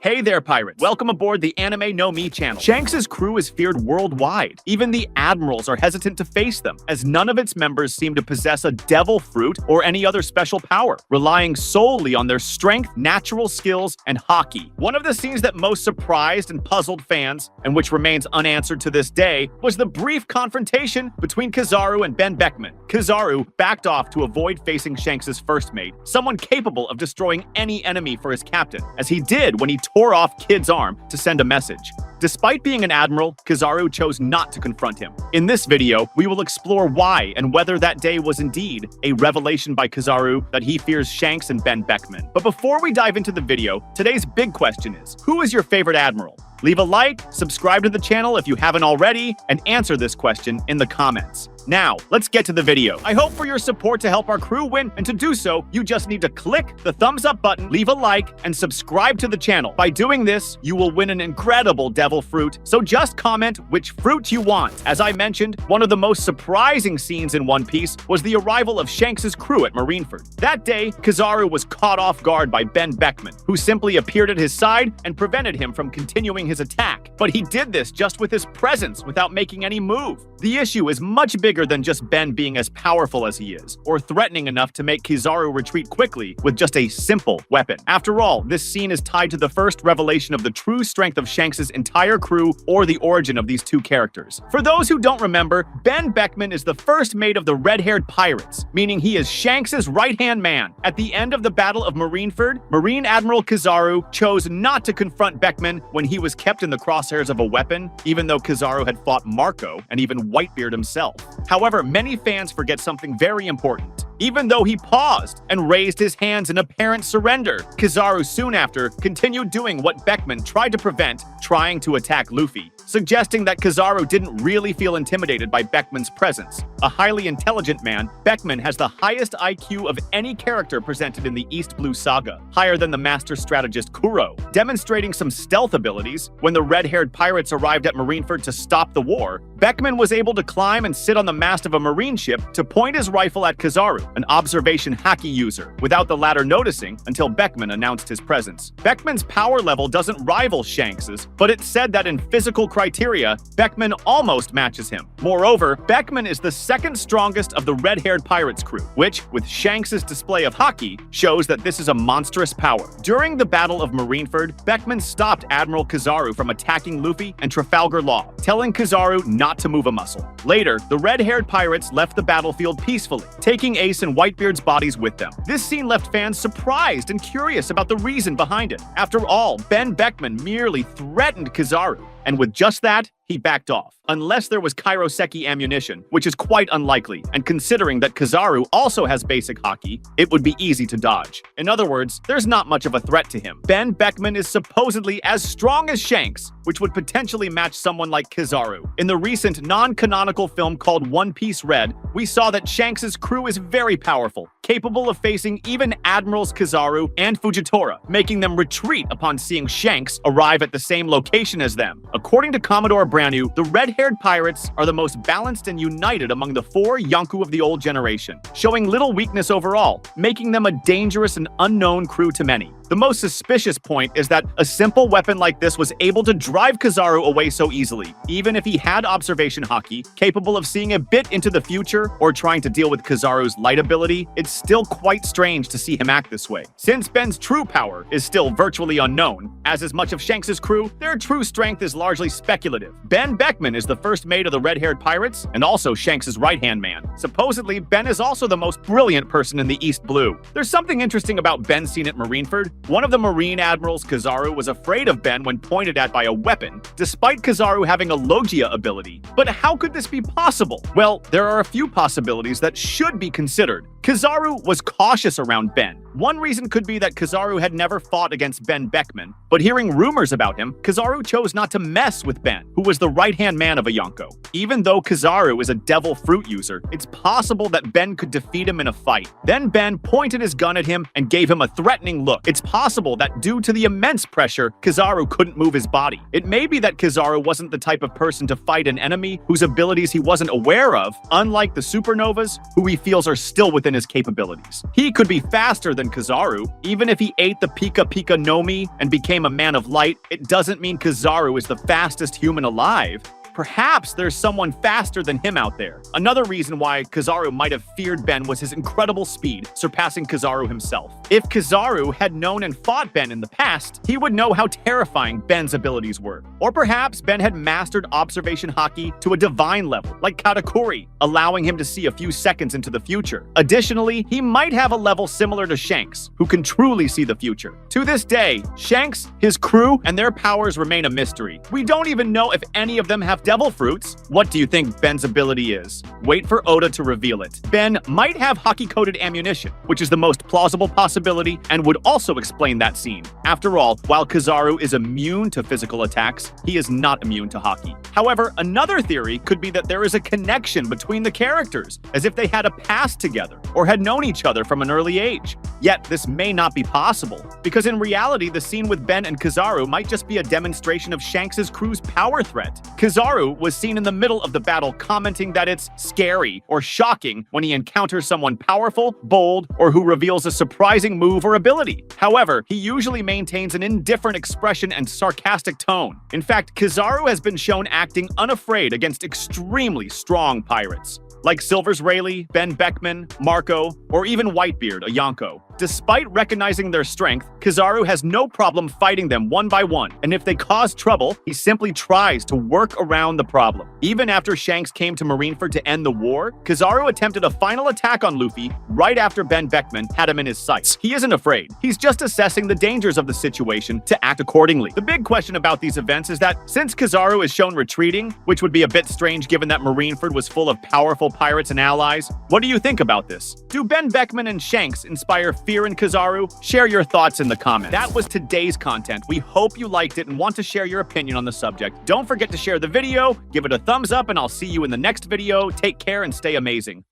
Hey there, pirates! Welcome aboard the Anime No Me channel. Shanks' crew is feared worldwide. Even the admirals are hesitant to face them, as none of its members seem to possess a devil fruit or any other special power, relying solely on their strength, natural skills, and hockey. One of the scenes that most surprised and puzzled fans, and which remains unanswered to this day, was the brief confrontation between Kizaru and Benn Beckman. Kizaru backed off to avoid facing Shanks' first mate, someone capable of destroying any enemy for his captain, as he did when he tore off Kid's arm to send a message. Despite being an admiral, Kizaru chose not to confront him. In this video, we will explore why and whether that day was indeed a revelation by Kizaru that he fears Shanks and Benn Beckman. But before we dive into the video, today's big question is, who is your favorite admiral? Leave a like, subscribe to the channel if you haven't already, and answer this question in the comments. Now, let's get to the video. I hope for your support to help our crew win, and to do so, you just need to click the thumbs up button, leave a like, and subscribe to the channel. By doing this, you will win an incredible devil fruit, so just comment which fruit you want. As I mentioned, one of the most surprising scenes in One Piece was the arrival of Shanks' crew at Marineford. That day, Kizaru was caught off guard by Benn Beckman, who simply appeared at his side and prevented him from continuing his attack. But he did this just with his presence without making any move. The issue is much bigger than just Benn being as powerful as he is, or threatening enough to make Kizaru retreat quickly with just a simple weapon. After all, this scene is tied to the first revelation of the true strength of Shanks' entire crew, or the origin of these two characters. For those who don't remember, Benn Beckman is the first mate of the red-haired pirates, meaning he is Shanks' right-hand man. At the end of the Battle of Marineford, Marine Admiral Kizaru chose not to confront Beckman when he was kept in the crosshairs of a weapon, even though Kizaru had fought Marco and even Whitebeard himself. However, many fans forget something very important. Even though he paused and raised his hands in apparent surrender, Kizaru soon after continued doing what Beckman tried to prevent, trying to attack Luffy, suggesting that Kizaru didn't really feel intimidated by Beckman's presence. A highly intelligent man, Beckman has the highest IQ of any character presented in the East Blue Saga, higher than the master strategist Kuro. Demonstrating some stealth abilities, when the red-haired pirates arrived at Marineford to stop the war, Beckman was able to climb and sit on the mast of a marine ship to point his rifle at Kizaru, an observation haki user, without the latter noticing until Beckman announced his presence. Beckman's power level doesn't rival Shanks's, but it's said that in physical criteria, Beckman almost matches him. Moreover, Beckman is the second strongest of the red-haired pirates crew, which, with Shanks's display of haki, shows that this is a monstrous power. During the Battle of Marineford, Beckman stopped Admiral Kizaru from attacking Luffy and Trafalgar Law, telling Kizaru not to move a muscle. Later, the red-haired pirates left the battlefield peacefully, taking Ace and Whitebeard's bodies with them. This scene left fans surprised and curious about the reason behind it. After all, Benn Beckman merely threatened Kizaru, and with just that, he backed off. Unless there was Kairoseki ammunition, which is quite unlikely, and considering that Kizaru also has basic haki, it would be easy to dodge. In other words, there's not much of a threat to him. Benn Beckman is supposedly as strong as Shanks, which would potentially match someone like Kizaru. In the recent non-canonical film called One Piece Red, we saw that Shanks' crew is very powerful, capable of facing even Admirals Kizaru and Fujitora, making them retreat upon seeing Shanks arrive at the same location as them. According to Commodore Branu, the red-haired pirates are the most balanced and united among the four Yonko of the old generation, showing little weakness overall, making them a dangerous and unknown crew to many. The most suspicious point is that a simple weapon like this was able to drive Kizaru away so easily. Even if he had observation haki, capable of seeing a bit into the future or trying to deal with Kizaru's light ability, it's still quite strange to see him act this way. Since Benn's true power is still virtually unknown, as is much of Shanks' crew, their true strength is largely speculative. Benn Beckman is the first mate of the red-haired pirates and also Shanks' right-hand man. Supposedly, Benn is also the most brilliant person in the East Blue. There's something interesting about Benn's scene at Marineford. One of the Marine Admirals, Kizaru, was afraid of Benn when pointed at by a weapon, despite Kizaru having a Logia ability. But how could this be possible? Well, there are a few possibilities that should be considered. Kizaru was cautious around Benn. One reason could be that Kizaru had never fought against Benn Beckman, but hearing rumors about him, Kizaru chose not to mess with Benn, who was the right-hand man of a Yonko. Even though Kizaru is a devil fruit user, it's possible that Benn could defeat him in a fight. Then Benn pointed his gun at him and gave him a threatening look. It's possible that due to the immense pressure, Kizaru couldn't move his body. It may be that Kizaru wasn't the type of person to fight an enemy whose abilities he wasn't aware of, unlike the supernovas, who he feels are still within his his capabilities. He could be faster than Kizaru. Even if he ate the Pika Pika Nomi and became a man of light, it doesn't mean Kizaru is the fastest human alive. Perhaps there's someone faster than him out there. Another reason why Kizaru might have feared Benn was his incredible speed, surpassing Kizaru himself. If Kizaru had known and fought Benn in the past, he would know how terrifying Benn's abilities were. Or perhaps Benn had mastered observation haki to a divine level, like Katakuri, allowing him to see a few seconds into the future. Additionally, he might have a level similar to Shanks, who can truly see the future. To this day, Shanks, his crew, and their powers remain a mystery. We don't even know if any of them have devil fruits. What do you think Benn's ability is? Wait for Oda to reveal it. Benn might have haki-coated ammunition, which is the most plausible possibility and would also explain that scene. After all, while Kizaru is immune to physical attacks, he is not immune to haki. However, another theory could be that there is a connection between the characters, as if they had a past together or had known each other from an early age. Yet, this may not be possible, because in reality, the scene with Benn and Kizaru might just be a demonstration of Shanks' crew's power threat. Kizaru was seen in the middle of the battle commenting that it's scary or shocking when he encounters someone powerful, bold, or who reveals a surprising move or ability. However, he usually maintains an indifferent expression and sarcastic tone. In fact, Kizaru has been shown acting unafraid against extremely strong pirates, like Silver's Rayleigh, Benn Beckman, Marco, or even Whitebeard, a Yonko. Despite recognizing their strength, Kizaru has no problem fighting them one by one, and if they cause trouble, he simply tries to work around the problem. Even after Shanks came to Marineford to end the war, Kizaru attempted a final attack on Luffy right after Benn Beckman had him in his sights. He isn't afraid. He's just assessing the dangers of the situation to act accordingly. The big question about these events is that since Kizaru is shown retreating, which would be a bit strange given that Marineford was full of powerful pirates and allies, what do you think about this? Do Benn Beckman and Shanks inspire fear in Kizaru? Share your thoughts in the comments. That was today's content. We hope you liked it and want to share your opinion on the subject. Don't forget to share the video, give it a thumbs up, and I'll see you in the next video. Take care and stay amazing.